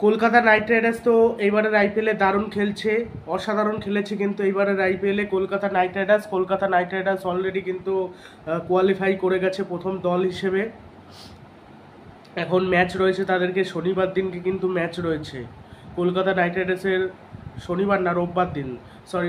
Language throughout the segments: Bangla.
কলকাতা নাইট রাইডার্স তো এইবারের আইপিএলে দারুণ খেলছে, অসাধারণ খেলেছে। কিন্তু এইবারের আইপিএলে কলকাতা নাইট রাইডার্স অলরেডি কিন্তু কোয়ালিফাই করে গেছে প্রথম দল হিসেবে। এখন ম্যাচ রয়েছে তাদেরকে, শনিবার দিনকে কিন্তু ম্যাচ রয়েছে কলকাতা নাইট রাইডার্সের। শনিবার না রোববার দিন,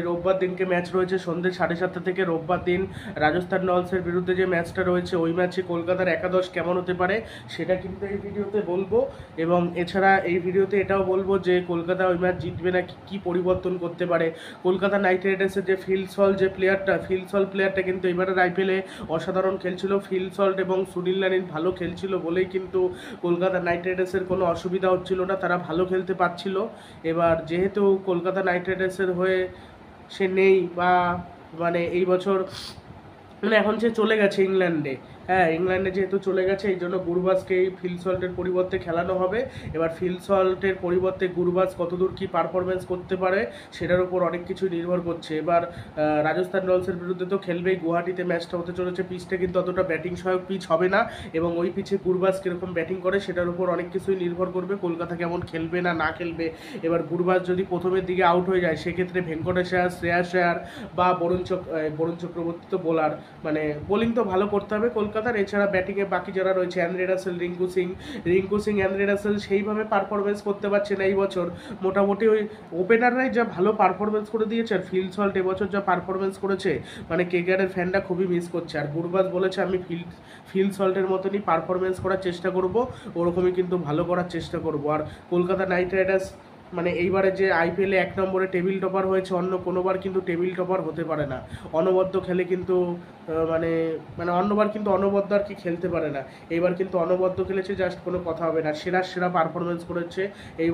রোববার দিনকে ম্যাচ রয়েছে সন্ধ্যে 7:30 থেকে। রোববার দিন রাজস্থান রয়্যালসের বিরুদ্ধে যে ম্যাচটা রয়েছে, ওই ম্যাচে কলকাতার একাদশ কেমন হতে পারে সেটা কিন্তু এই ভিডিওতে বলবো। এবং এছাড়া এই ভিডিওতে এটাও বলবো যে কলকাতা ওই ম্যাচ জিতবে না, কী পরিবর্তন করতে পারে। কলকাতা নাইট রাইডার্সের যে ফিল সল্ট প্লেয়ারটা কিন্তু এবারের আইপিএলে অসাধারণ খেলছিল। ফিল সল্ট এবং সুনীল নারিন ভালো খেলছিল বলেই কিন্তু কলকাতা নাইট রাইডার্সের কোনো অসুবিধা হচ্ছিল না, তারা ভালো খেলতে পারছিল। এবার যেহেতু কলকাতা নাইট রাইডার্সের হয়ে সে নেই, বা মানে এই বছর মানে এখন সে চলে গেছে ইংল্যান্ডে, ইংল্যান্ডে যেহেতু চলে গেছে, এই জন্য গুরবাজকে এই ফিল সল্টের পরিবর্তে খেলানো হবে। এবার ফিল সল্টের পরিবর্তে গুরবাজ কতদূর কী পারফরমেন্স করতে পারে সেটার উপর অনেক কিছু নির্ভর করছে। এবার রাজস্থান রয়্যালসের বিরুদ্ধে তো খেলবেই, গুয়াহাটিতে ম্যাচটা হতে চলেছে। পিচটা কিন্তু অতটা ব্যাটিং সহায়ক পিচ হবে না, এবং ওই পিচে গুরবাজ কীরকম ব্যাটিং করে সেটার উপর অনেক কিছুই নির্ভর করবে, কলকাতা কেমন খেলবে না খেলবে। এবার গুরবাজ যদি প্রথমের দিকে আউট হয়ে যায়, সেক্ষেত্রে ভেঙ্কটেশ আয়ার, শ্রেয়াস আয়ার বা বরুণ চক্রবর্তী তো বোলার, মানে বোলিং তো ভালো করতে হবে কলকাতার। এছাড়া ব্যাটিংয়ে বাকি যারা রয়েছে, অ্যান্দ্রে রাসেল, রিঙ্কু সিং অ্যান্দ্রে রাসেল সেইভাবে পারফরমেন্স করতে পারছে না এই বছর। মোটামুটি ওই ওপেনাররাই যা ভালো পারফরমেন্স করে দিয়েছে, আর ফিল সল্ট এবছর যা পারফরমেন্স করেছে, মানে কেকেআরের ফ্যানরা খুবই মিস করছে। আর গুরবাজ বলেছে আমি ফিল সল্টের মতনই পারফরমেন্স করার চেষ্টা করব, ওরকমই কিন্তু ভালো করার চেষ্টা করব। আর কলকাতা নাইট রাইডার্স মানে এইবারে যে আইপিএলে 1 নম্বরে টেবিল টপার হয়েছে, অন্য কোনোবার কিন্তু টেবিল টপার হতে পারে না। অনবদ্য খেলে কিন্তু মানে মানে অন্যবার কিন্তু অনবদ্য আর কি খেলতে পারে না, এইবার কিন্তু অনবদ্য খেলেছে, জাস্ট কোনো কথা হবে না। সেরা পারফরমেন্স করেছে এই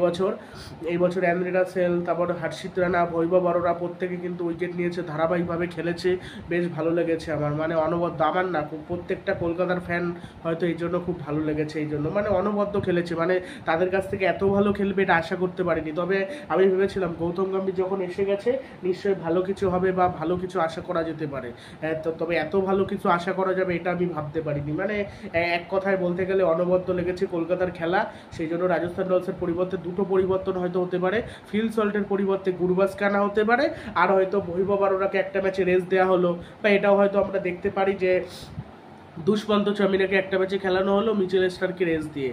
বছর অ্যান্দ্রে রাসেল, তারপর হর্ষিত রানা, বৈভব অরোরা প্রত্যেকে কিন্তু উইকেট নিয়েছে, ধারাবাহিকভাবে খেলেছে, বেশ ভালো লেগেছে আমার। মানে অনবদ্য, আমার না, প্রত্যেকটা কলকাতার ফ্যান হয়তো এই জন্য খুব ভালো লেগেছে, এই জন্য মানে অনবদ্য খেলেছে, মানে তাদের কাছ থেকে এত ভালো খেলবে এটা আশা করতে পারিনি। তবে আমি ভেবেছিলাম গৌতম গম্ভীর যখন এসে গেছে নিশ্চয়ই ভালো কিছু হবে বা ভালো কিছু আশা করা যেতে পারে। তবে এত ভালো কিছু আশা করা যাবে এটা আমি ভাবতে পারিনি। মানে এক কথায় বলতে গেলে অনবদ্য লেগেছে কলকাতার খেলা। সেই জন্য রাজস্থান রয়্যালসের পরিবর্তে দুটো পরিবর্তন হয়তো হতে পারে, ফিল সল্টের পরিবর্তে গুরবাজকে আনা হতে পারে, আর হয়তো বৈভব অরোরাকে একটা ম্যাচে রেস্ট দেওয়া হলো, বা এটাও হয়তো আমরা দেখতে পারি যে দুষ্মন্ত চামিরাকে একটা ম্যাচে খেলানো হলো মিচেল স্টারকে রেস দিয়ে,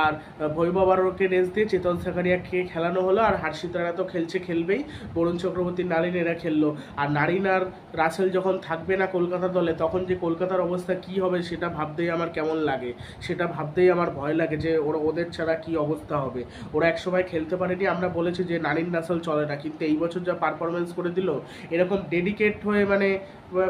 আর বৈভব অরোরাকে রেস দিয়ে চেতন সাকারিয়াকে খেলানো হলো, আর হর্ষিত রানা তো খেলবেই, বরুণ চক্রবর্তী, নারিন এরা খেললো। আর নারিন আর রাসেল যখন থাকবে না কলকাতা দলে, তখন যে কলকাতার অবস্থা কি হবে সেটা ভাবতেই আমার কেমন লাগে, সেটা ভাবতেই আমার ভয় লাগে যে ওদের ছাড়া কি অবস্থা হবে। ওরা একসময় খেলতে পারেনি, আমরা বলেছি যে নারিন রাসেল চলে না, কিন্তু এই বছর যা পারফরমেন্স করে দিল, এরকম ডেডিকেট হয়ে মানে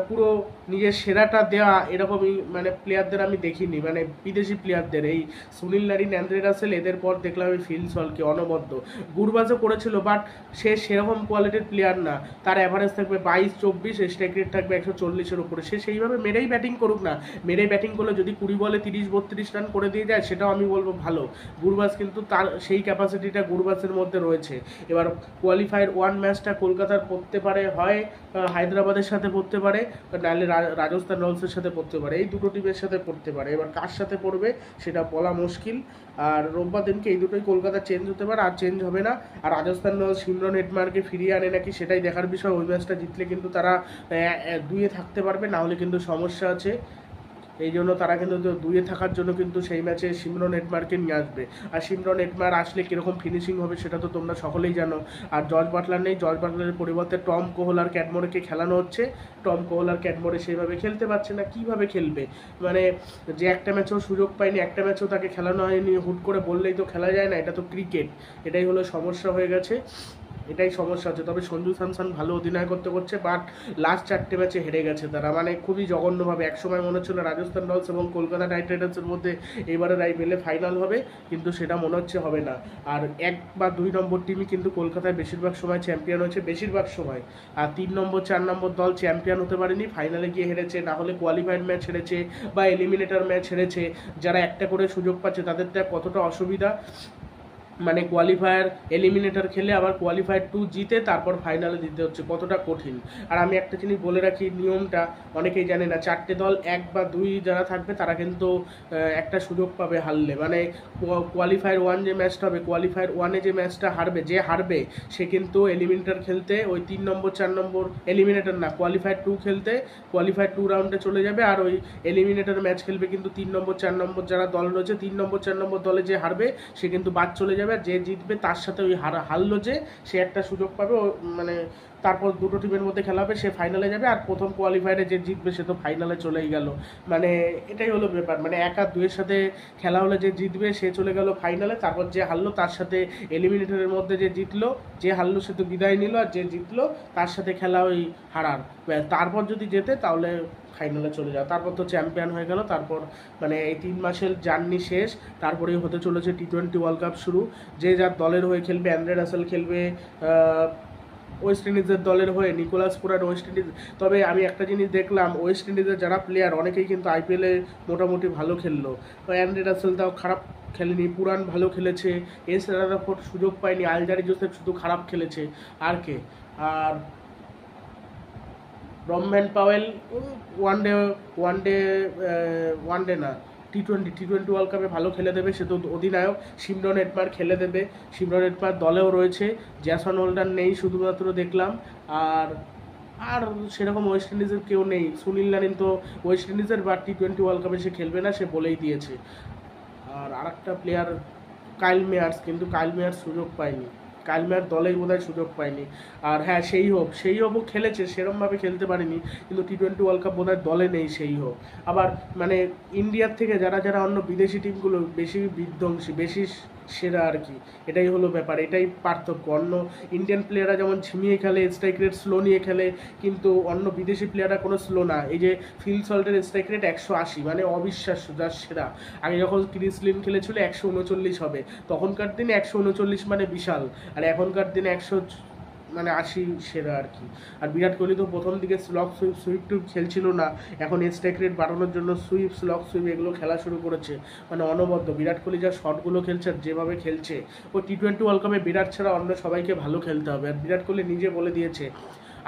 পুরো নিজের সেরাটা দেওয়া এরকমই মানে প্লেয়ারদের আমি দেখিনি, মানে বিদেশি প্লেয়ারদের। এই সুনীল নারিন, অ্যান্দ্রে রাসেল, এদের পর দেখলাম আমি ফিল সল্টকে অনবদ্য। গুরবাজও করেছিল, বাট সে সেরকম কোয়ালিটির প্লেয়ার না, তার অ্যাভারেজ থাকবে 22-24, স্ট্রাইক রেট থাকবে 140-এর উপরে। সে সেইভাবে মেরেই ব্যাটিং করুক না, মেরে ব্যাটিং করলে যদি 20 বলে 30-32 রান করে দিয়ে যায়, সেটাও আমি বলবো ভালো। গুরবাজ কিন্তু তার সেই ক্যাপাসিটিটা গুরবাজের মধ্যে রয়েছে। এবার কোয়ালিফায়ার 1 ম্যাচটা কলকাতার পড়তে পারে, হয় হায়দ্রাবাদের সাথে পড়তে পারে, নাহলে রাজস্থান রয়্যালসের সাথে পড়তে পারে, এই দুটো টিমের সাথে পড়তে পারে। এবার কার সাথে পড়বে সেটা বলা মুশকিল। আর রোববার দিনকে এই দুটোই কলকাতা চেঞ্জ হতে পারে, আর চেঞ্জ হবে না। আর রাজস্থান রয়্যালস সিমরন হেটমায়ারকে ফিরিয়ে আনে নাকি সেটাই দেখার বিষয়। ওই ম্যাচটা জিতলে কিন্তু তারা 2-এ থাকতে পারবে, না হলে কিন্তু সমস্যা আছে। এই জন্য তারা কিন্তু 2-এ থাকার জন্য কিন্তু সেই ম্যাচে সিমরন হেটমায়ারকে নিয়ে আসবে। আর সিমরন হেটমায়ার আসলে কীরকম ফিনিশিং হবে সেটা তো তোমরা সকলেই জানো। আর জর্জ বাটলার নেই, জর্জ বাটলারের পরিবর্তে টম কোহল আর ক্যাটমোরেকে খেলানো হচ্ছে। টম কোহল আর ক্যাটমোরে সেইভাবে খেলতে পারছে না, কীভাবে খেলবে? মানে যে একটা ম্যাচেও সুযোগ পায়নি, একটা ম্যাচেও তাকে খেলানো হয়নি, হুট করে বললেই তো খেলা যায় না, এটা তো ক্রিকেট। এটাই হলো সমস্যা হয়ে গেছে, এটাই সমস্যা হচ্ছে। তবে সঞ্জু স্যামসন ভালো অধিনায়কত্ব করছে, বাট লাস্ট 4টে ম্যাচে হেরে গেছে তারা, মানে খুবই জঘন্যভাবে। একসময় মনে হচ্ছিল রাজস্থান রয়্যালস এবং কলকাতা নাইট রাইডার্সের মধ্যে এবারের আইপিএলে ফাইনাল হবে, কিন্তু সেটা মনে হচ্ছে হবে না। আর 1 বা 2 নম্বর টিমই কিন্তু কলকাতায় বেশিরভাগ সময় চ্যাম্পিয়ন হয়েছে, বেশিরভাগ সময়। আর 3 নম্বর 4 নম্বর দল চ্যাম্পিয়ন হতে পারেনি, ফাইনালে গিয়ে হেরেছে, না হলে কোয়ালিফাইড ম্যাচ হেরেছে বা এলিমিনেটর ম্যাচ হেরেছে। যারা একটা করে সুযোগ পাচ্ছে তাদের কতটা অসুবিধা, মানে কোয়ালিফায়ার এলিমিনেটর খেলে আবার কোয়ালিফায়ার 2 জিতে তারপর ফাইনালে দিতে হচ্ছে, কতটা কঠিন। আর আমি একটা জিনিস বলে রাখি, নিয়মটা অনেকেই জানে না, 4টে দল 1 বা 2 যারা থাকবে তারা কিন্তু একটা সুযোগ পাবে হারলে, মানে কোয়ালিফায়ার 1 যে ম্যাচটা হবে, কোয়ালিফায়ার 1-এ যে ম্যাচটা হারবে, যে হারবে সে কিন্তু এলিমিনেটর খেলতে ওই 3 নম্বর 4 নম্বর, এলিমিনেটর না কোয়ালিফায়ার 2 খেলতে, কোয়ালিফায়ার 2 রাউন্ডে চলে যাবে। আর ওই এলিমিনেটর ম্যাচ খেলবে কিন্তু 3 নম্বর 4 নম্বর যারা দল রয়েছে, 3 নম্বর 4 নম্বর দলে যে হারবে সে কিন্তু বাদ চলে যাবে, আর যে জিতবে তার সাথে ওই হারলো যে সে একটা সুযোগ পাবে, মানে তারপর দুটো টিমের মধ্যে খেলা হবে, সে ফাইনালে যাবে। আর প্রথম কোয়ালিফায়ারে যে জিতবে সে তো ফাইনালে চলেই গেল, মানে এটাই হলো ব্যাপার। মানে 1 আর 2-এর সাথে খেলা হলে যে জিতবে সে চলে গেল ফাইনালে, তারপর যে হারলো তার সাথে এলিমিনেটরের মধ্যে যে জিতলো, যে হারলো সে তো বিদায় নিল, আর যে জিতলো তার সাথে খেলা ওই হারার, তারপর যদি জেতে তাহলে ফাইনালে চলে যাও, তারপর তো চ্যাম্পিয়ন হয়ে গেল। তারপর মানে এই 3 মাসের জার্নি শেষ, তারপরেই হতে চলেছে টি-20 ওয়ার্ল্ড কাপ শুরু। যে যার দলের হয়ে খেলবে, অ্যান্ড্রে রাসেল খেলবে ওয়েস্ট ইন্ডিজের দলের হয়ে, নিকোলাস পুরান ওয়েস্ট ইন্ডিজ। তবে আমি একটা জিনিস দেখলাম, ওয়েস্ট ইন্ডিজের যারা প্লেয়ার অনেকেই কিন্তু আইপিএলে মোটামুটি ভালো খেললো। অ্যান্ড্রে রাসেল তাও খারাপ খেলেনি, পুরান ভালো খেলেছে, এস রাদারফোর্ড সুযোগ পায়নি, আলজারি জোসেফ শুধু খারাপ খেলেছে, আর কে, আর ব্রহ্ম্যান পাওয়েল ওয়ান ডে না, টি-20 ওয়ার্ল্ড কাপে ভালো খেলে দেবে, সে তো অধিনায়ক। সিমরন হেটমার খেলে দেবে, সিমরন হেটমার দলেও রয়েছে, জ্যাসন হোল্ডার নেই শুধুমাত্র দেখলাম। আর আর সেরকম ওয়েস্ট ইন্ডিজের কেউ নেই, সুনীল নারিন তো ওয়েস্ট ইন্ডিজের বা টি-20 ওয়ার্ল্ড কাপে সে খেলবে না, সে বলেই দিয়েছে। আর আরেকটা প্লেয়ার কাইল মেয়ার্স, কিন্তু কাইল মেয়ার্স সুযোগ পায়নি, কাইল মেয়ার দলেই বোধহয় সুযোগ পায়নি। আর হ্যাঁ, সেই হোপও খেলেছে, সেরমভাবে খেলতে পারেনি, কিন্তু টি-20 ওয়ার্ল্ড কাপ বোধহয় দলে নেই সেই হোপ। আবার মানে ইন্ডিয়ার থেকে যারা যারা অন্য বিদেশি টিমগুলো বেশি বিধ্বংসী, বেশি সেরা আর কি, এটাই হলো ব্যাপার, এটাই পার্থক্য। অন্য ইন্ডিয়ান প্লেয়াররা যেমন ঝিমিয়ে খেলে, স্ট্রাইক রেট স্লো নিয়ে খেলে, কিন্তু অন্য বিদেশি প্লেয়াররা কোনো স্লো না। এই যে ফিল সল্টের স্ট্রাইক রেট 180, মানে অবিশ্বাস্য, যার সেরা। আগে যখন ক্রিস লিন খেলেছিল 139 হবে, তখনকার দিনে 139 মানে বিশাল, আর এখনকার দিনে 180 সেরা আর কি। আর বিরাট কোহলি তো প্রথম দিকে সুইপ টুইপ খেলছিল না, এখন স্ট্রাইক রেট বাড়ানোর জন্য সুইপ এগুলো খেলা শুরু করেছে, মানে অনবদ্য। বিরাট কোহলি যা শটগুলো খেলছে আর যেভাবে খেলছে, ও টি-20 ওয়ার্ল্ড কাপে বিরাট ছাড়া অন্য সবাইকে ভালো খেলতে হবে। আর বিরাট কোহলি নিজে বলে দিয়েছে,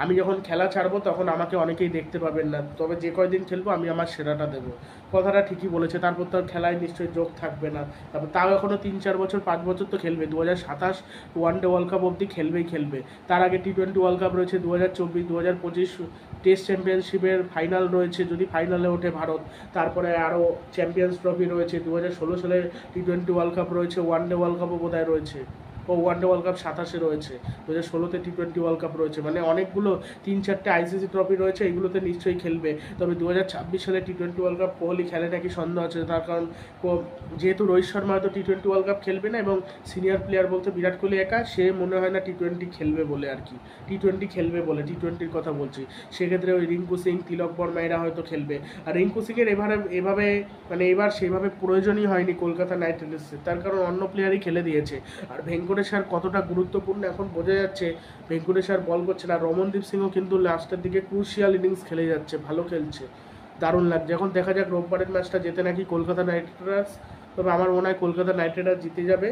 আমি যখন খেলা ছাড়বো তখন আমাকে অনেকেই দেখতে পাবেন না, তবে যে কয়দিন খেলবো আমি আমার সেরাটা দেবো। কথাটা ঠিকই বলেছে, তারপর তার খেলায় নিশ্চয়ই যোগ থাকবে না, তারপর তাও এখনও 3-4 বছর 5 বছর তো খেলবে, 2027 ওয়ানডে ওয়ার্ল্ড কাপ অবধি খেলবে। তার আগে টি-20 ওয়ার্ল্ড কাপ রয়েছে 2024, 2025 টেস্ট চ্যাম্পিয়নশিপের ফাইনাল রয়েছে, যদি ফাইনালে ওঠে ভারত, তারপরে আরও চ্যাম্পিয়ন্স ট্রফি রয়েছে, 2016 সালে টি-20 ওয়ার্ল্ড কাপ রয়েছে, ওয়ানডে ওয়ার্ল্ড কাপও বোধহয় রয়েছে, ওয়ানডে ওয়ার্ল্ড কাপ 27-এ রয়েছে, 2016-তে টি-20 ওয়ার্ল্ড কাপ রয়েছে, মানে অনেকগুলো 3-4টে আইসিসি ট্রফি রয়েছে, এগুলোতে নিশ্চয়ই খেলবে। তবে 2026 সালে টি-20 ওয়ার্ল্ড কাপ কোহলি খেলে নাকি সন্দেহ আছে, তার কারণ যেহেতু রোহিত শর্মা হয়তো টি-20 ওয়ার্ল্ড কাপ খেলবে না, এবং সিনিয়র প্লেয়ার বলতে বিরাট কোহলি একা, সে মনে হয় না টি-20 খেলবে বলে আর কি, টি-20 খেলবে বলে, টি-20-র কথা বলছি। সেক্ষেত্রে ওই রিঙ্কু সিং, তিলক বর্মা এরা হয়তো খেলবে। আর রিঙ্কু সিংয়ের এভাবে মানে এবার সেভাবে প্রয়োজনই হয়নি কলকাতা নাইট রাইডার্সের, তার কারণ অন্য প্লেয়ারই খেলে দিয়েছে। আর ভেঙ্কটেশ্বর কতটা গুরুত্বপূর্ণ এখন বোঝা যাচ্ছে, ভেঙ্কটেশ্বর বল করছে না, রমনদীপ সিংও কিন্তু লাস্টের দিকে ক্রুশিয়াল ইনিংস খেলে যাচ্ছে, ভালো খেলছে, দারুণ লাগছে। এখন দেখা যাক রোববারের ম্যাচটা জেতে নাকি কলকাতা নাইট রাইডার্স, তবে আমার মনে হয় কলকাতা নাইট রাইডার্স জিতে যাবে।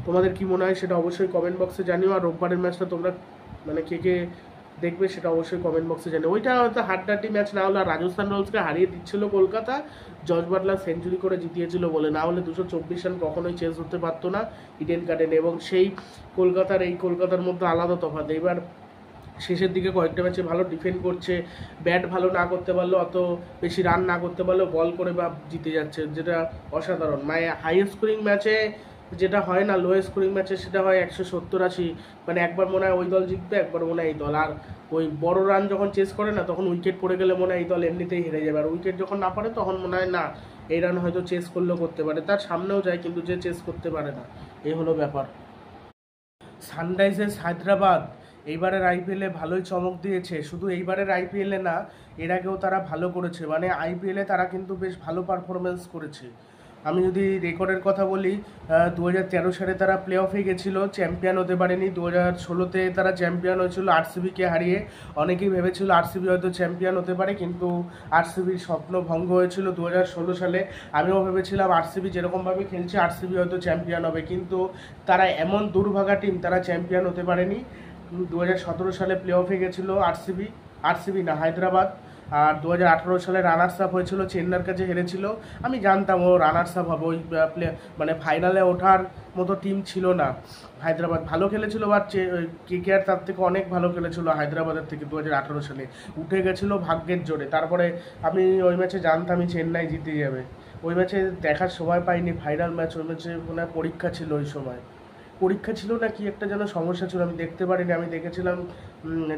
তোমাদের কি মনে হয় সেটা অবশ্যই কমেন্ট বক্সে জানিও। আর রোববারের ম্যাচটা তোমরা মানে কে দেখবে সেটা অবশ্যই কমেন্ট বক্সে জানিও। ওইটা হয়তো হাড্ডাহাড্ডি ম্যাচ না হলে, রাজস্থান রয়্যালসকে হারিয়ে দিচ্ছিল কলকাতা, জর্জ বাটলার সেঞ্চুরি করে জিতিয়েছিল বলে, না হলে 224 রান কখনোই চেঞ্জ হতে পারতো না ইডেন গার্ডেনে। এবং সেই কলকাতার মধ্যে আলাদা তফাৎ, এবার শেষের দিকে কয়েকটা ম্যাচে ভালো ডিফেন্ড করছে, ব্যাট ভালো না করতে পারলো, অত বেশি রান না করতে পারলেও বল করে বা জিতে যাচ্ছে, যেটা অসাধারণ। মানে হাই স্কোরিং ম্যাচে যেটা হয় না, লো স্কোরিং ম্যাচে সেটা হয় 170-80, মানে একবার মনে হয় ওই দল জিতবে, একবার মনে হয় এই দল। আর ওই বড় রান যখন চেস করে না, তখন উইকেট পড়ে গেলে মনে হয় এই দল এমনিতেই হেরে যাবে, আর উইকেট যখন না পড়ে তখন মনে হয় না, এই রান হয়তো চেস করলেও করতে পারে, তার সামনেও যায়, কিন্তু যে চেস করতে পারে না, এই হলো ব্যাপার। সানরাইজার্স হায়দ্রাবাদ এইবারের আইপিএলে ভালোই চমক দিয়েছে, শুধু এইবারের আইপিএলে না, এর আগেও তারা ভালো করেছে, মানে আইপিএলে তারা কিন্তু বেশ ভালো পারফরমেন্স করেছে। আমি যদি রেকর্ডের কথা বলি, 2013 সালে তারা প্লে অফে গেছিলো, চ্যাম্পিয়ন হতে পারেনি। 2016-তে তারা চ্যাম্পিয়ন হয়েছিল আরসিবিকে হারিয়ে। অনেকেই ভেবেছিল আরসিবি হয়তো চ্যাম্পিয়ন হতে পারে, কিন্তু আরসিবির স্বপ্ন ভঙ্গ হয়েছিল 2016 সালে। আমিও ভেবেছিলাম আরসিবি যেরকমভাবে খেলছে আরসিবি হয়তো চ্যাম্পিয়ন হবে, কিন্তু তারা এমন দুর্ভাগা টিম, তারা চ্যাম্পিয়ন হতে পারেনি। 2017 সালে প্লে অফে গেছিলো আরসিবি না, হায়দ্রাবাদ। আর 2018 সালে রানার্স আপ হয়েছিল, চেন্নাইয়ের কাছে হেরেছিল। আমি জানতাম ও রানার্স আপ হবে, ওই মানে ফাইনালে ওঠার মতো টিম ছিল না। হায়দ্রাবাদ ভালো খেলেছিল, বাট কেকেআর তার থেকে অনেক ভালো খেলেছিল হায়দ্রাবাদের থেকে। 2018 সালে উঠে গেছিলো ভাগ্যের জোরে। তারপরে আমি ওই ম্যাচে জানতামই চেন্নাই জিতে যাবে। ওই ম্যাচে দেখার সময় পাইনি, ফাইনাল ম্যাচ। ওই ম্যাচে মনে হয় পরীক্ষা ছিল, ওই সময় পরীক্ষা ছিল না কি একটা যেন সমস্যা ছিল, আমি দেখতে পারিনি। আমি দেখেছিলাম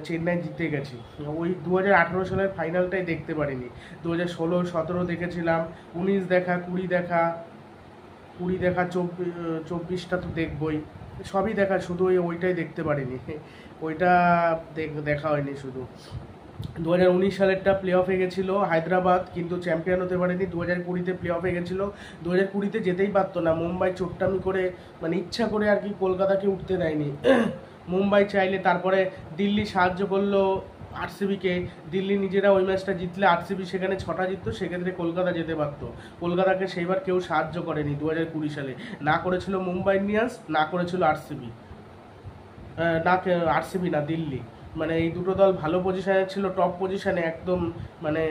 চেন্নাই জিতে গেছি। ওই 2018 সালের ফাইনালটাই দেখতে পারিনি। 2016, 17 দেখেছিলাম, 19 দেখা, 20 দেখা, 24টা তো দেখবই, সবই দেখা, শুধু ওইটাই দেখতে পারিনি। ওইটা দেখা হয়নি শুধু। 2019 সালেরটা প্লে অফে গেছিলো হায়দ্রাবাদ, কিন্তু চ্যাম্পিয়ন হতে পারেনি। 2020-তে প্লে অফে গেছিলো, 2020-তে যেতেই পারতো না। মুম্বাই চোট্টামি করে, মানে ইচ্ছা করে আর কি, কলকাতাকে উঠতে দেয়নি। মুম্বাই চাইলে, তারপরে দিল্লি সাহায্য করলো আরসিবিকে। দিল্লি নিজেরা ওই ম্যাচটা জিতলে আরসিবি সেখানে 6টা জিততো, সেক্ষেত্রে কলকাতা যেতে পারতো। কলকাতাকে সেইবার কেউ সাহায্য করেনি 2020 সালে। না করেছিল মুম্বাই ইন্ডিয়ান্স, না করেছিল আরসিবি, না আরসিবি না, দিল্লি। মানে এই দুটো দল ভালো পজিশনে ছিল, টপ পজিশনে একদম। মানে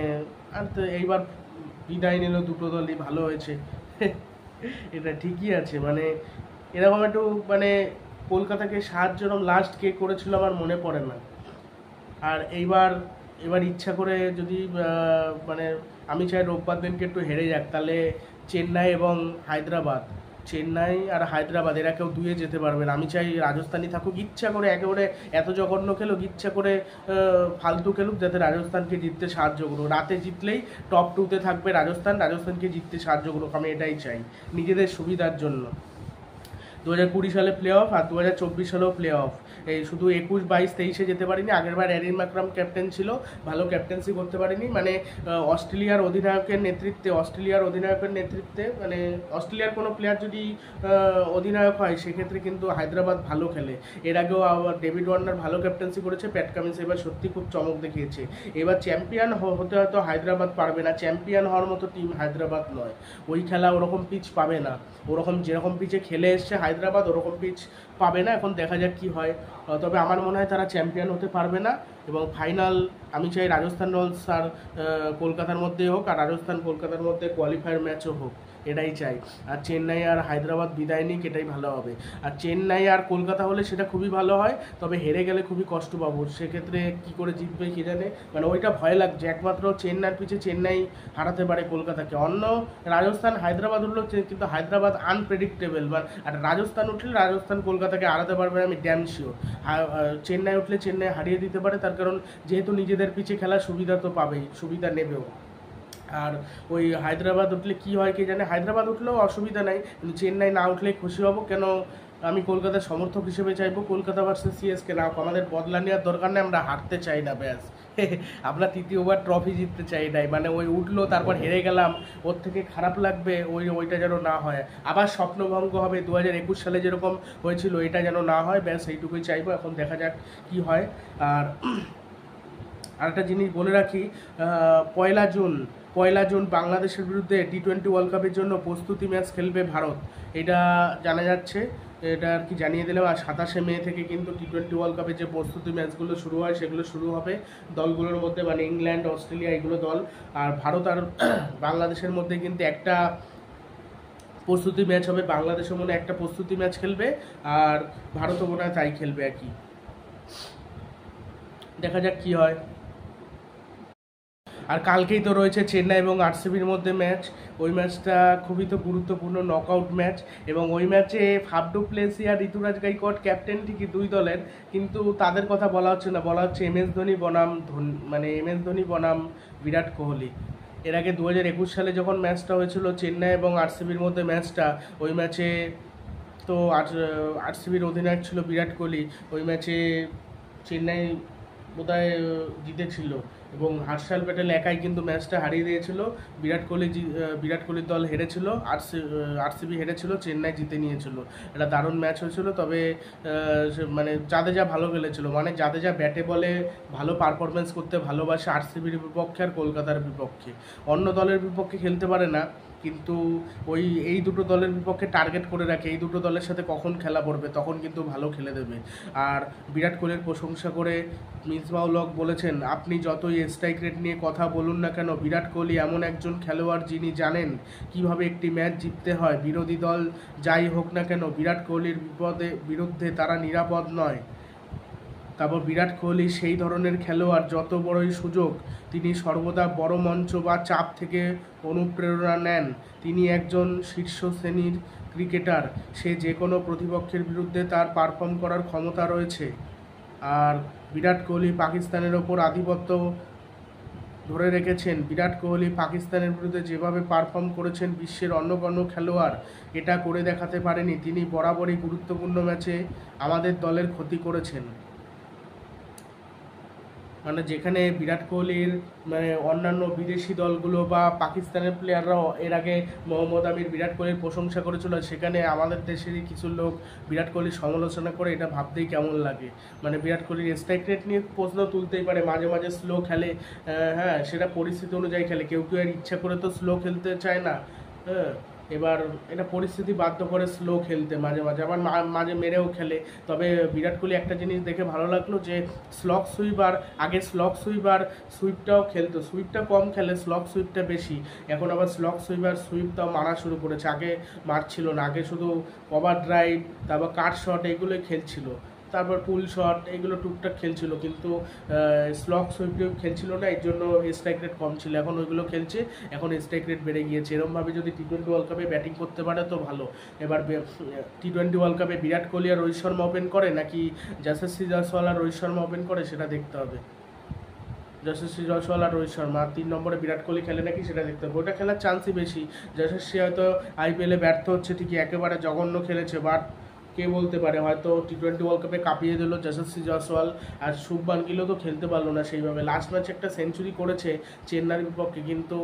আর তো এইবার বিদায় নিল দুটো দলই, ভালো হয়েছে। এটা ঠিকই আছে, মানে এরকম একটু, মানে কলকাতাকে সাহায্য লাস্ট কে করেছিল আমার মনে পড়ে না। আর এবার ইচ্ছা করে যদি মানে আমি চাই রোববার দিনকে একটু হেরে যাক, তাহলে চেন্নাই এবং হায়দ্রাবাদ, চেন্নাই আর হায়দ্রাবাদ এরা কেউ দুয়ে যেতে পারবে না। আমি চাই রাজস্থানই থাকুক, ইচ্ছা করে একেবারে এত জঘন্য খেলুক, ইচ্ছা করে ফালতু খেলুক, যাতে রাজস্থানকে জিততে সাহায্য করুক। রাতে জিতলেই টপ 2-তে থাকবে রাজস্থানকে জিততে সাহায্য করুক, আমি এটাই চাই নিজেদের সুবিধার জন্য। 2020 সালে প্লে অফ, আর 2024 সালেও প্লে অফ। এই শুধু 21, 22, 23-এ যেতে পারিনি। আগেরবার অ্যারিন ম্যাকরাম ক্যাপ্টেন ছিল, ভালো ক্যাপ্টেন্সি করতে পারিনি। মানে অস্ট্রেলিয়ার অধিনায়কের নেতৃত্বে, মানে অস্ট্রেলিয়ার কোনো প্লেয়ার যদি অধিনায়ক হয়, সেক্ষেত্রে কিন্তু হায়দ্রাবাদ ভালো খেলে। এর আগেও আবার ডেভিড ওয়ার্নার ভালো ক্যাপ্টেন্সি করেছে, প্যাট কামিন্স এবার সত্যি খুব চমক দেখিয়েছে। এবার চ্যাম্পিয়ন হতে হয়তো হায়দ্রাবাদ পারবে না, চ্যাম্পিয়ন হওয়ার মতো টিম হায়দ্রাবাদ নয়। ওই খেলা ওরকম পিচ পাবে না, ওরকম যেরকম পিচে খেলে এসছে হায়দ্রাবাদ, ওরকম পিচ পাবে না। এখন দেখা যাক কি হয়। তবে আমার মনে হয় তারা চ্যাম্পিয়ন হতে পারবে না। এবং ফাইনাল আমি চাই রাজস্থান রয়্যালস আর কলকাতার মধ্যে হোক, আর রাজস্থান কলকাতার মধ্যে কোয়ালিফায়ার ম্যাচও হোক, এটাই চাই। আর চেন্নাই আর হায়দ্রাবাদ বিদায় নিক, এটাই ভালো হবে। আর চেন্নাই আর কলকাতা হলে সেটা খুবই ভালো হয়, তবে হেরে গেলে খুবই কষ্ট পাবো। সেক্ষেত্রে কী করে জিতবে কে জানে, মানে ওইটা ভয় লাগছে। একমাত্র চেন্নাইয়ের পিছে চেন্নাই হারাতে পারে কলকাতাকে। অন্য রাজস্থান হায়দ্রাবাদ উঠলো, কিন্তু হায়দ্রাবাদ আনপ্রেডিক্টেবল, আর রাজস্থান উঠলে রাজস্থান কলকাতাকে হারাতে পারবে না, আমি ড্যাম শিওর। চেন্নাই উঠলে চেন্নাই হারিয়ে দিতে পারে, তার কারণ যেহেতু নিজেদের পিছে খেলার সুবিধা তো পাবেই, সুবিধা নেবেও। আর ওই হায়দ্রাবাদ উঠলে কি হয় কে জানে, হায়দ্রাবাদ উঠলেও অসুবিধা নাই, কিন্তু চেন্নাই না উঠলেই খুশি হব। কেন, আমি কলকাতার সমর্থক হিসেবে চাইবো কলকাতা ভার্সেস সিএসকে না, আমাদের বদলা নেওয়ার দরকার নেই, আমরা হারতে চাই না, ব্যাস। আমরা তৃতীয়বার ট্রফি জিততে চাই নাই, মানে ওই উঠলো তারপর হেরে গেলাম, ওর থেকে খারাপ লাগবে, ওইটা যেন না হয়। আবার স্বপ্নভঙ্গ হবে 2021 সালে যেরকম হয়েছিল, এটা যেন না হয়, ব্যাস এইটুকুই চাইবো। এখন দেখা যাক কি হয়। আর আরেকটা জিনিস বলে রাখি, 1 জুন বাংলাদেশের বিরুদ্ধে টি-20 ওয়ার্ল্ড কাপের জন্য প্রস্তুতি ম্যাচ খেলবে ভারত, এটা জানা যাচ্ছে। এটা আর কি জানিয়ে দিলাম। আর 27শে মে থেকে কিন্তু টি-20 ওয়ার্ল্ড কাপের যে প্রস্তুতি ম্যাচগুলো শুরু হয়, সেগুলো শুরু হবে দলগুলোর মধ্যে, মানে ইংল্যান্ড, অস্ট্রেলিয়া, এগুলো দল। আর ভারত আর বাংলাদেশের মধ্যে কিন্তু একটা প্রস্তুতি ম্যাচ হবে। বাংলাদেশও মনে একটা প্রস্তুতি ম্যাচ খেলবে, আর ভারতও মনে হয় তাই খেলবে আর কি। দেখা যাক কি হয়। আর কালকেই তো রয়েছে চেন্নাই এবং আরসিবির মধ্যে ম্যাচ। ওই ম্যাচটা খুবই তো গুরুত্বপূর্ণ নকআউট ম্যাচ, এবং ওই ম্যাচে ফাফ ডু প্লেসি আর ঋতুরাজ গাইকোয়াড় ক্যাপ্টেন ঠিকই দুই দলের, কিন্তু তাদের কথা বলা হচ্ছে না, বলা হচ্ছে MS ধোনি বনাম বিরাট কোহলি। এর আগে 2021 সালে যখন ম্যাচটা হয়েছিল চেন্নাই এবং আরসিবির মধ্যে ম্যাচটা, ওই ম্যাচে তো আরসিবির অধিনায়ক ছিল বিরাট কোহলি। ওই ম্যাচে চেন্নাই বোধহয় জিতেছিল, এবং হর্ষাল প্যাটেল একাই কিন্তু ম্যাচটা হারিয়ে দিয়েছিল। বিরাট কোহলির দল হেরেছিল, আরসিবি হেরেছিল, চেন্নাই জিতে নিয়েছিল। এটা দারুণ ম্যাচ হয়েছিল। তবে মানে জাদেজা ভালো খেলেছিল, মানে জাদেজা ব্যাটে বলে ভালো পারফরমেন্স করতে ভালোবাসে আরসিবির বিপক্ষে আর কলকাতার বিপক্ষে। অন্য দলের বিপক্ষে খেলতে পারে না, কিন্তু এই দুটো দলের বিপক্ষে টার্গেট করে রাখে, এই দুটো দলের সাথে কখন খেলা পড়বে তখন কিন্তু ভালো খেলে দেবে। আর বিরাট কোহলির প্রশংসা করে মিসবাউল হক বলেছেন, আপনি যতই স্ট্রাইক রেট নিয়ে কথা বলুন না কেন, বিরাট কোহলি এমন একজন খেলোয়াড় যিনি জানেন কিভাবে একটি ম্যাচ জিততে হয়। বিরোধী দল যাই হোক না কেন, বিরাট কোহলির বিরুদ্ধে তারা নিরাপদ নয়। তারপর বিরাট কোহলি সেই ধরনের খেলোয়াড়, যত বড়ই সুযোগ তিনি সর্বদা বড় মঞ্চ বা চাপ থেকে অনুপ্রেরণা নেন। তিনি একজন শীর্ষ শ্রেণীর ক্রিকেটার, সে যে কোনো প্রতিপক্ষের বিরুদ্ধে তার পারফর্ম করার ক্ষমতা রয়েছে। আর বিরাট কোহলি পাকিস্তানের ওপর আধিপত্য ধরে রেখেছেন। বিরাট কোহলি পাকিস্তানের বিরুদ্ধে যেভাবে পারফর্ম করেছেন, বিশ্বের অন্য কোনো খেলোয়াড় এটা করে দেখাতে পারেনি। তিনি বরাবরই গুরুত্বপূর্ণ ম্যাচে আমাদের দলের ক্ষতি করেছেন। মানে যেখানে বিরাট কোহলির মানে অন্যান্য বিদেশি দলগুলো বা পাকিস্তানের প্লেয়াররাও এর আগে মোহাম্মদ আমির বিরাট কোহলির প্রশংসা করেছিল, সেখানে আমাদের দেশেরই কিছু লোক বিরাট কোহলির সমালোচনা করে, এটা ভাবতেই কেমন লাগে। মানে বিরাট কোহলির স্ট্রাইক রেট নিয়ে প্রশ্ন তুলতেই পারে, মাঝে মাঝে স্লো খেলে, হ্যাঁ সেটা পরিস্থিতি অনুযায়ী খেলে, কেউ কেউ আর ইচ্ছা করে তো স্লো খেলতে চায় না, হ্যাঁ এবার এটা পরিস্থিতি বাধ্য করে স্লো খেলতে, মাঝে মাঝে আবার মাঝে মেরেও খেলে। তবে বিরাট কোহলি একটা জিনিস দেখে ভালো লাগলো যে আগে স্লগ সুইপটাও খেলতো, সুইপটা কম খেলে, স্লগ সুইপটা বেশি। এখন আবার স্লগ সুইপটাও মারা শুরু করেছে, আগে মারছিল না, আগে শুধু কভার ড্রাইভ, তারপর কাট শট এগুলোই খেলছিল, তারপর পুল শট এগুলো টুকটাক খেলছিল, কিন্তু স্লগ সুইপ খেলছিল না, এর জন্য স্ট্রাইক রেট কম ছিল। এখন ওইগুলো খেলছে, এখন স্ট্রাইক রেট বেড়ে গিয়েছে। এরকমভাবে যদি টি-20 ওয়ার্ল্ড কাপে ব্যাটিং করতে পারে তো ভালো। এবার টি-20 ওয়ার্ল্ড কাপে বিরাট কোহলি আর রোহিত শর্মা ওপেন করে, নাকি যশস্বী জয়সওয়াল আর রোহিত শর্মা ওপেন করে, সেটা দেখতে হবে। যশস্বী জয়সওয়াল আর রোহিত শর্মা, 3 নম্বরে বিরাট কোহলি খেলে নাকি সেটা দেখতে হবে। ওটা খেলার চান্সই বেশি। যশস্বী হয়তো আইপিএলে ব্যর্থ হচ্ছে ঠিকই, একেবারে জঘন্য খেলেছে, বাট কে বলতে পারে হয়তো টি-20 ওয়ার্ল্ড কাপে কাঁপিয়ে দিল যশস্বী জয়সওয়াল। আর শুভমান গিলও তো খেলতে পারলো না সেইভাবে। লাস্ট ম্যাচে একটা সেঞ্চুরি করেছে চেন্নাইয়ের বিপক্ষে, কিন্তু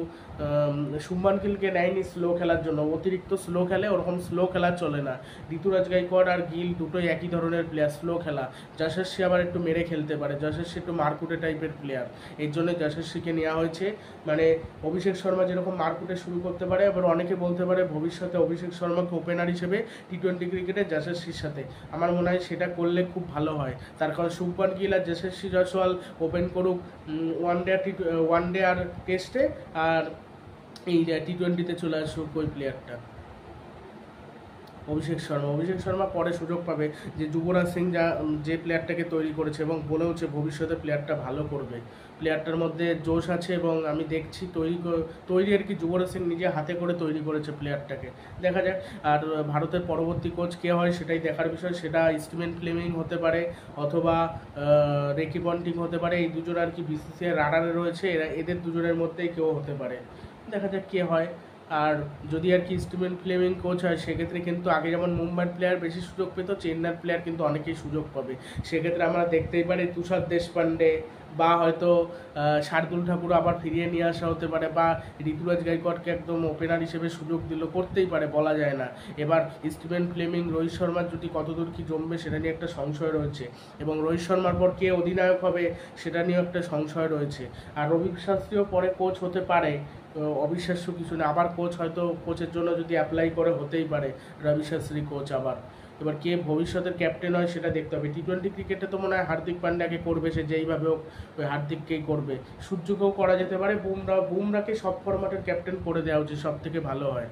শুভমান গিলকে নেয়নি স্লো খেলার জন্য, অতিরিক্ত স্লো খেলে, ওরকম স্লো খেলা চলে না। ঋতুরাজ গাইকোয়াড় আর গিল দুটোই একই ধরনের প্লেয়ার, স্লো খেলা। যশস্বী আবার একটু মেরে খেলতে পারে, যশস্বী একটু মারকুটে টাইপের প্লেয়ার, এর জন্য যশস্বীকে নেওয়া হয়েছে। মানে অভিষেক শর্মা যেরকম মারকুটে শুরু করতে পারে, আবার অনেকে বলতে পারে ভবিষ্যতে অভিষেক শর্মাকে ওপেনার হিসেবে টি-20 ক্রিকেটে যশস্বীর সাথে, আমার মনে হয় সেটা করলে খুব ভালো হয়। তার কারণ শুভমান গিল আর যশস্বী জয়সওয়াল ওপেন করুক ওয়ান ডে আর টেস্টে, আর এই টি-20তে চলে আসুক ওই প্লেয়ারটা অভিষেক শর্মা পরে সুযোগ পাবে। যে যুবরাজ সিং যে প্লেয়ারটাকে তৈরি করেছে এবং বলেওছে ভবিষ্যতে প্লেয়ারটা ভালো করবে, প্লেয়ারটার মধ্যে জোশ আছে, এবং আমি দেখছি তৈরি আর কি যুবরাজ সিং নিজে হাতে করে তৈরি করেছে প্লেয়ারটাকে, দেখা যাক। আর ভারতের পরবর্তী কোচ কে হয় সেটাই দেখার বিষয়। সেটা স্টিভেন ফ্লেমিং হতে পারে অথবা রেকি পন্টিং হতে পারে, এই দুজন আর কি বিসিসিআই রাডারে রয়েছে, এদের দুজনের মধ্যেই কেউ হতে পারে, দেখা যাক কে হয়। আর যদি আর কি স্টিভেন ফ্লেমিং কোচ হয়, সেক্ষেত্রে কিন্তু আগে যেমন মুম্বাইয়ের প্লেয়ার বেশি সুযোগ পেত, চেন্নাইয়ের প্লেয়ার কিন্তু অনেকেই সুযোগ পাবে। সেক্ষেত্রে আমরা দেখতেই পারি তুষার দেশপান্ডে বা হয়তো শার্দুল ঠাকুর আবার ফিরিয়ে নিয়ে আসা হতে পারে, বা ঋতুরাজ গাইকোয়াড়কে একদম ওপেনার হিসেবে সুযোগ দিল, করতেই পারে, বলা যায় না। এবার স্টিভেন ফ্লেমিং রোহিত শর্মার জুটি কতদূর কি জমবে সেটা নিয়ে একটা সংশয় রয়েছে, এবং রোহিত শর্মার পর কে অধিনায়ক হবে সেটা নিয়েও একটা সংশয় রয়েছে। আর রবি শাস্ত্রীও পরে কোচ হতে পারে, অবিশ্বাস্য কিছু না, আবার কোচ হয়তো কোচের জন্য যদি অ্যাপ্লাই করে হতেই পারে রবি শাস্ত্রী কোচ আবার। এবার কে ভবিষ্যতের ক্যাপ্টেন হয় সেটা দেখতে হবে। টি-20 ক্রিকেটে তো মনে হয় হার্দিক পান্ডিয়াকে করবে, সে যেইভাবে হোক ওই হার্দিককেই করবে। সূর্যকেও করা যেতে পারে, বুমরাকে সব ফরম্যাটের ক্যাপ্টেন করে দেওয়া উচিত, সব থেকে ভালো হয়।